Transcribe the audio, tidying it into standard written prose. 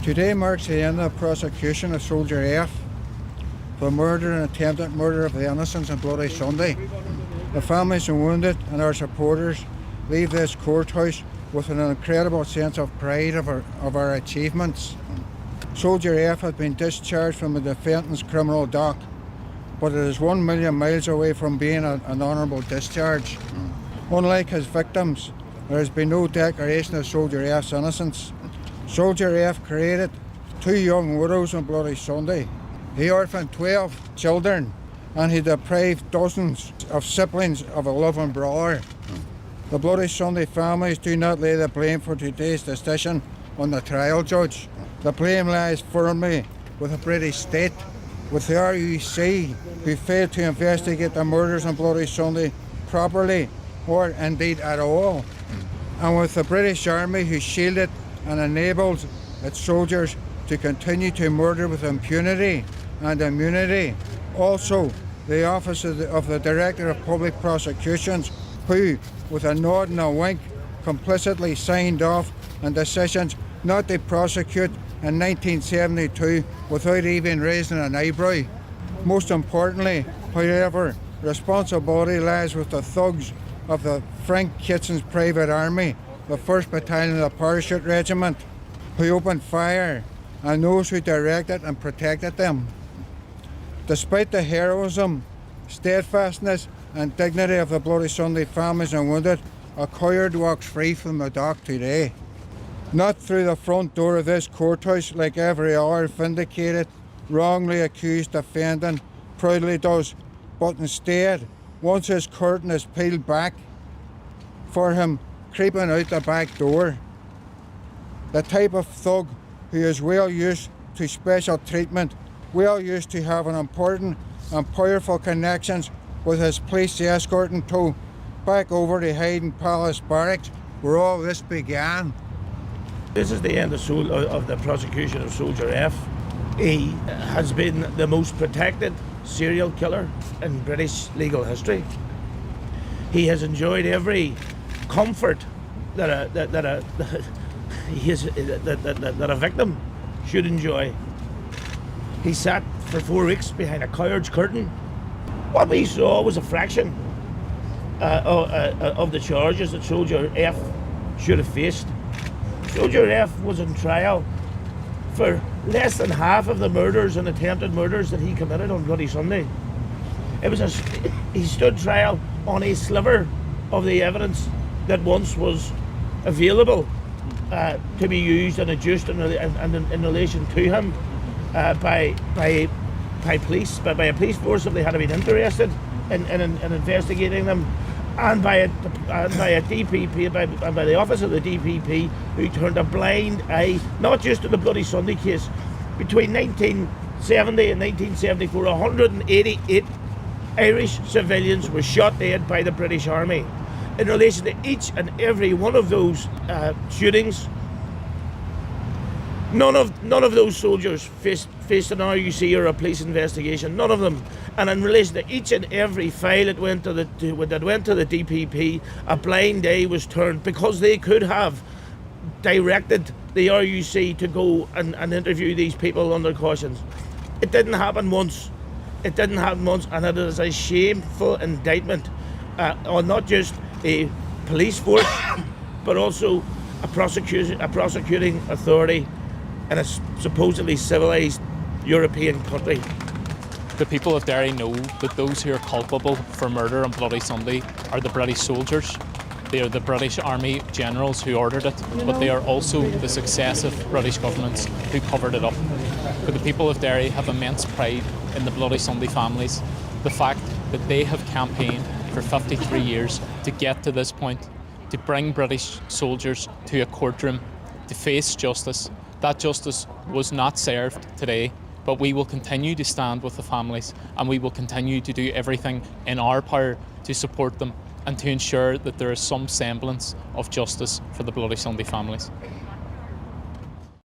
Today marks the end of the prosecution of Soldier F for murder and attempted murder of the innocents on Bloody Sunday. The families and wounded and our supporters leave this courthouse with an incredible sense of pride of our achievements. Soldier F has been discharged from the defendant's criminal dock, but it is 1 million miles away from being an honourable discharge. Unlike his victims, there has been no declaration of Soldier F's innocence. Soldier F created 2 young widows on Bloody Sunday. He orphaned 12 children and he deprived dozens of siblings of a loving brother. The Bloody Sunday families do not lay the blame for today's decision on the trial judge. The blame lies firmly with the British state, with the RUC, who failed to investigate the murders on Bloody Sunday properly or indeed at all, and with the British Army, who shielded and enabled its soldiers to continue to murder with impunity and immunity. Also, the Office of the Director of Public Prosecutions, who, with a nod and a wink, complicitly signed off on decisions not to prosecute in 1972 without even raising an eyebrow. Most importantly, however, responsibility lies with the thugs of the Frank Kitchen's Private Army, the 1st Battalion of the Parachute Regiment, who opened fire, and those who directed and protected them. Despite the heroism, steadfastness and dignity of the Bloody Sunday families and wounded, a coward walks free from the dock today. Not through the front door of this courthouse like every other vindicated, wrongly accused defendant proudly does, but instead, once his curtain is peeled back for him creeping out the back door. The type of thug who is well used to special treatment, well used to having important and powerful connections with his police escort in tow back over to Hayden Palace Barracks, where all this began. This is the end of the prosecution of Soldier F. He has been the most protected serial killer in British legal history. He has enjoyed every comfort that a victim should enjoy. He sat for 4 weeks behind a coward's curtain. What we saw was a fraction of the charges that Soldier F should have faced. Soldier F was on trial for less than half of the murders and attempted murders that he committed on Bloody Sunday. He stood trial on a sliver of the evidence that once was available to be used and adduced in relation to him by a police force if they had been interested in investigating them, and by a DPP, by the office of the DPP, who turned a blind eye not just to the Bloody Sunday case. Between 1970 and 1974, 188 Irish civilians were shot dead by the British Army. In relation to each and every one of those shootings, none of those soldiers faced an RUC or a police investigation. None of them. And in relation to each and every file that went to the DPP, a blind eye was turned, because they could have directed the RUC to go and interview these people under cautions. It didn't happen once. And it is a shameful indictment on not just a police force, but also a prosecuting authority in a supposedly civilised European country. The people of Derry know that those who are culpable for murder on Bloody Sunday are the British soldiers. They are the British Army generals who ordered it, but they are also the successive British governments who covered it up. But the people of Derry have immense pride in the Bloody Sunday families. The fact that they have campaigned for 53 years to get to this point, to bring British soldiers to a courtroom, to face justice. That justice was not served today, but we will continue to stand with the families, and we will continue to do everything in our power to support them and to ensure that there is some semblance of justice for the Bloody Sunday families.